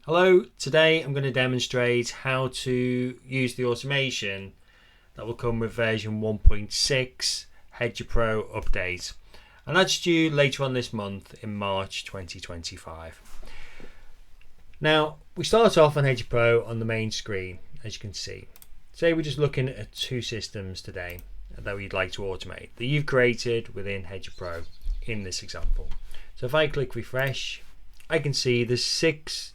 Hello, today I'm going to demonstrate how to use the automation that will come with version 1.6 Hedger Pro update, and that's due later on this month in March 2025. Now we start off on Hedger Pro on the main screen. As you can see, say we're just looking at two systems today that we'd like to automate that you've created within Hedger Pro in this example. So if I click refresh, I can see there's 6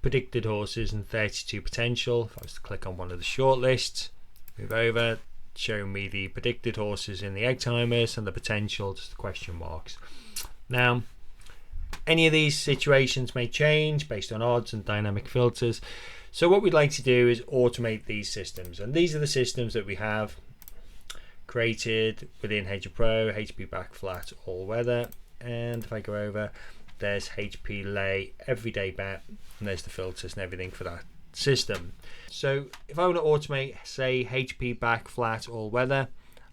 predicted horses and 32 potential. If I was to click on one of the shortlists, move over, showing me the predicted horses in the egg timers and the potential, just the question marks. Now, any of these situations may change based on odds and dynamic filters. So what we'd like to do is automate these systems, and these are the systems that we have created within Hedger Pro: HP back flat all weather, and if I go over, there's HP lay everyday bet, and there's the filters and everything for that system. So if I want to automate, say, HP back flat all weather,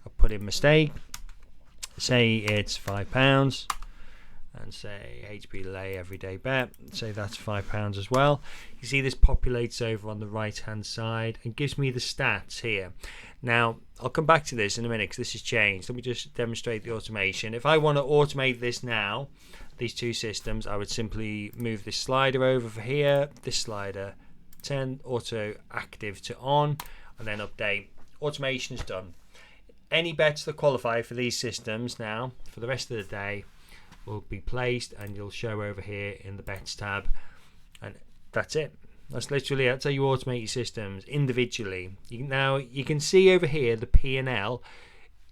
I'll put in mistake, say it's £5, and say HP lay everyday bet, say that's £5 as well. You see this populates over on the right hand side and gives me the stats here. Now I'll come back to this in a minute because this has changed. Let me just demonstrate the automation. If I want to automate this now, these two systems, I would simply move this slider over for here, this slider, turn auto active to on, and then update. Automation is done. Any bets that qualify for these systems now for the rest of the day will be placed, and you'll show over here in the bets tab, and that's it. That's how you automate your systems individually. Now you can see over here the P&L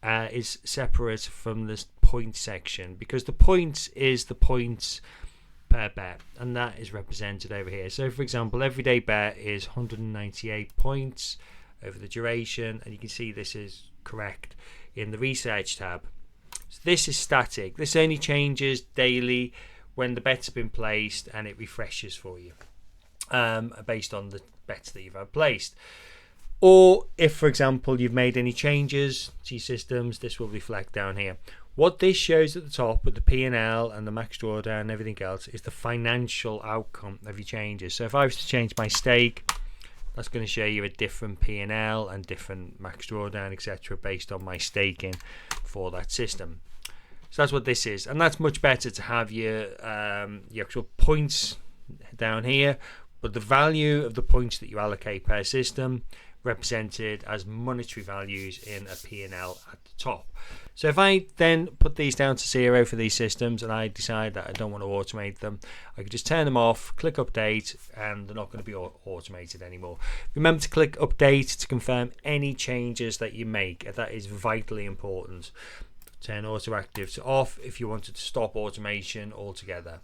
is separate from this point section, because the points is the points per bet, and that is represented over here. So for example, everyday bet is 198 points over the duration, and you can see this is correct in the research tab. So this is static. This only changes daily when the bets have been placed, and it refreshes for you based on the bets that you've had placed. Or if, for example, you've made any changes to your systems, this will reflect down here. What this shows at the top with the P&L and the max drawdown and everything else is the financial outcome of your changes. So if I was to change my stake, that's going to show you a different P&L and different max drawdown, etc., based on my staking for that system. So that's what this is, and that's much better to have your actual points down here, but the value of the points that you allocate per system represented as monetary values in a P&L at the top. So if I then put these down to 0 for these systems and I decide that I don't want to automate them, I can just turn them off, click update, and they're not going to be automated anymore. Remember to click update to confirm any changes that you make. That is vitally important. Turn auto active to off if you wanted to stop automation altogether.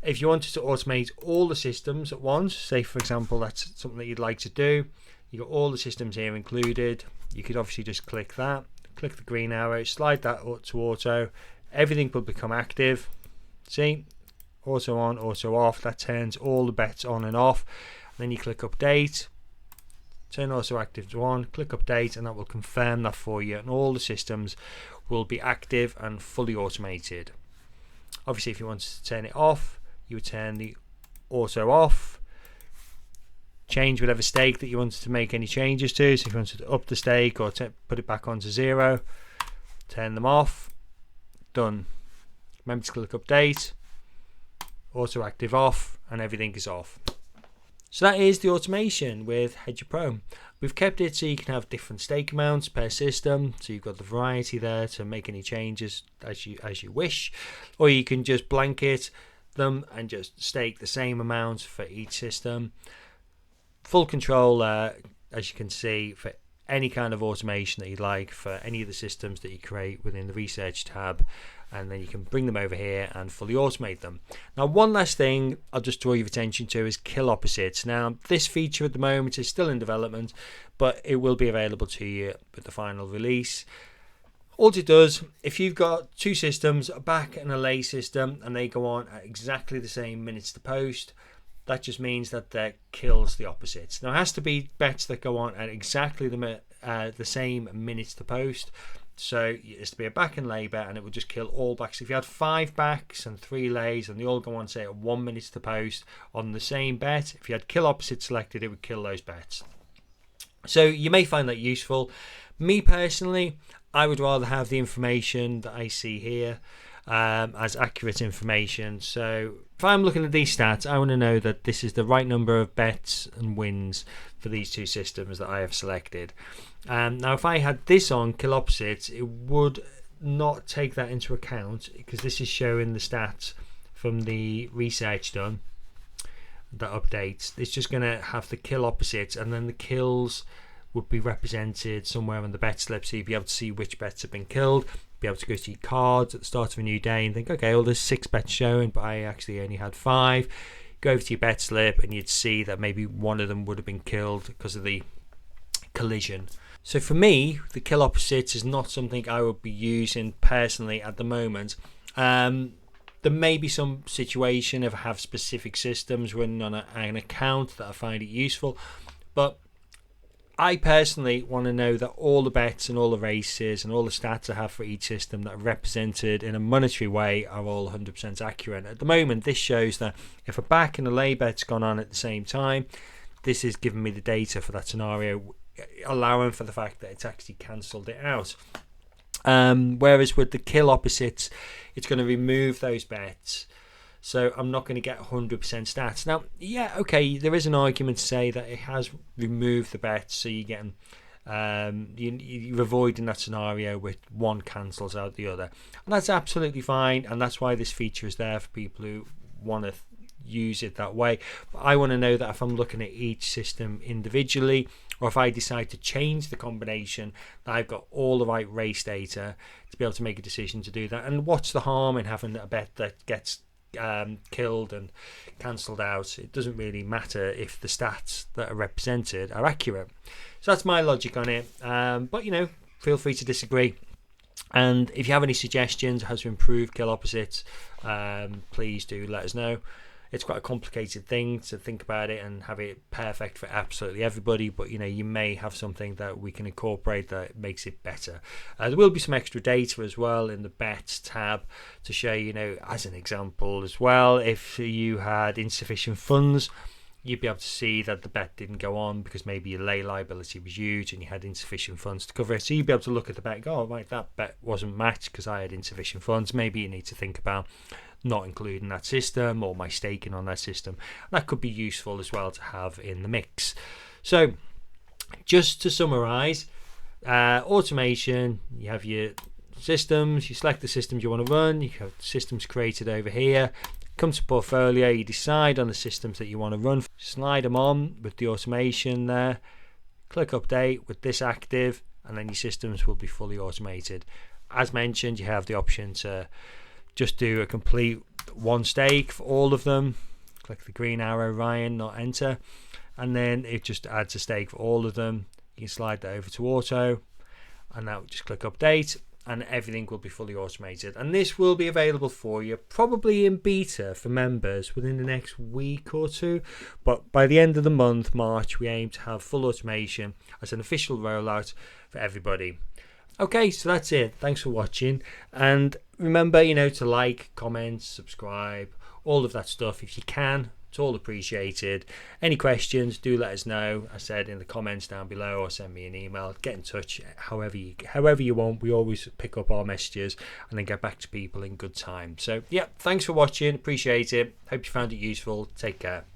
If you wanted to automate all the systems at once, say for example that's something that you'd like to do, you got all the systems here included, you could obviously just click that, click the green arrow, slide that to auto, everything will become active. See, auto on, auto off, that turns all the bets on and off. And then you click update, turn auto active to on, click update, and that will confirm that for you, and all the systems will be active and fully automated. Obviously if you wanted to turn it off, you would turn the auto off, change whatever stake that you wanted to make any changes to. So if you wanted to up the stake or put it back onto 0, turn them off, done. Remember to click update, auto active off, and everything is off. So that is the automation with Hedger Pro. We've kept it so you can have different stake amounts per system, so you've got the variety there to make any changes as you wish, or you can just blanket them and just stake the same amount for each system. Full control, as you can see, for any kind of automation that you'd like for any of the systems that you create within the research tab, and then you can bring them over here and fully automate them. Now one last thing I'll just draw your attention to is kill opposites. Now this feature at the moment is still in development, but it will be available to you with the final release. All it does, if you've got two systems, a back and a lay system, and they go on at exactly the same minutes to post, that just means that that kills the opposites. Now it has to be bets that go on at exactly the same minutes to post. So it's to be a back and lay bet, and it would just kill all backs. If you had 5 backs and 3 lays and they all go on, say, at 1 minute to post on the same bet, if you had kill opposite selected, it would kill those bets. So you may find that useful. Me personally, I would rather have the information that I see here as accurate information. So if I'm looking at these stats, I want to know that this is the right number of bets and wins for these 2 systems that I have selected. Now if I had this on kill opposites, it would not take that into account, because this is showing the stats from the research done that updates. It's just going to have the kill opposites, and then the kills would be represented somewhere on the bet slip, so you'd be able to see which bets have been killed, be able to go to your cards at the start of a new day and think, okay, well, there's 6 bets showing, but I actually only had 5. Go over to your bet slip and you'd see that maybe one of them would have been killed because of the collision. So for me, the kill opposites is not something I would be using personally at the moment. There may be some situation if I have specific systems running on an account that I find it useful, but I personally want to know that all the bets and all the races and all the stats I have for each system that are represented in a monetary way are all 100% accurate. At the moment, this shows that if a back and a lay bet's gone on at the same time, this is giving me the data for that scenario, allowing for the fact that it's actually cancelled it out. Whereas with the kill opposites, it's going to remove those bets. So I'm not going to get 100% stats. Now, yeah, okay, there is an argument to say that it has removed the bets, so you're getting, you're avoiding that scenario with one cancels out the other. And that's absolutely fine, and that's why this feature is there for people who want to use it that way. But I want to know that if I'm looking at each system individually, or if I decide to change the combination, that I've got all the right race data to be able to make a decision to do that. And what's the harm in having a bet that gets killed and cancelled out? It doesn't really matter if the stats that are represented are accurate. So that's my logic on it, but feel free to disagree, and if you have any suggestions how to improve kill opposites, please do let us know. It's quite a complicated thing to think about it and have it perfect for absolutely everybody, but you may have something that we can incorporate that makes it better. There will be some extra data as well in the bets tab to show as an example as well, if you had insufficient funds, you'd be able to see that the bet didn't go on because maybe your lay liability was huge and you had insufficient funds to cover it. So you'd be able to look at the bet and go, oh right, that bet wasn't matched because I had insufficient funds. Maybe you need to think about not including that system or my staking on that system. That could be useful as well to have in the mix. So just to summarize, automation, you have your systems, you select the systems you want to run, you have systems created over here, come to portfolio, you decide on the systems that you want to run, slide them on with the automation there, click update with this active, and then your systems will be fully automated. As mentioned, you have the option to just do a complete one stake for all of them. Click the green arrow, Ryan, not enter, and then it just adds a stake for all of them. You can slide that over to auto, and now just click update, and everything will be fully automated. And this will be available for you probably in beta for members within the next week or 2, but by the end of the month, March, we aim to have full automation as an official rollout for everybody. Okay, so that's it. Thanks for watching, and remember, to like, comment, subscribe, all of that stuff if you can. It's all appreciated. Any questions, do let us know. I said in the comments down below, or send me an email. Get in touch however you want. We always pick up our messages and then get back to people in good time. So yeah, thanks for watching. Appreciate it. Hope you found it useful. Take care.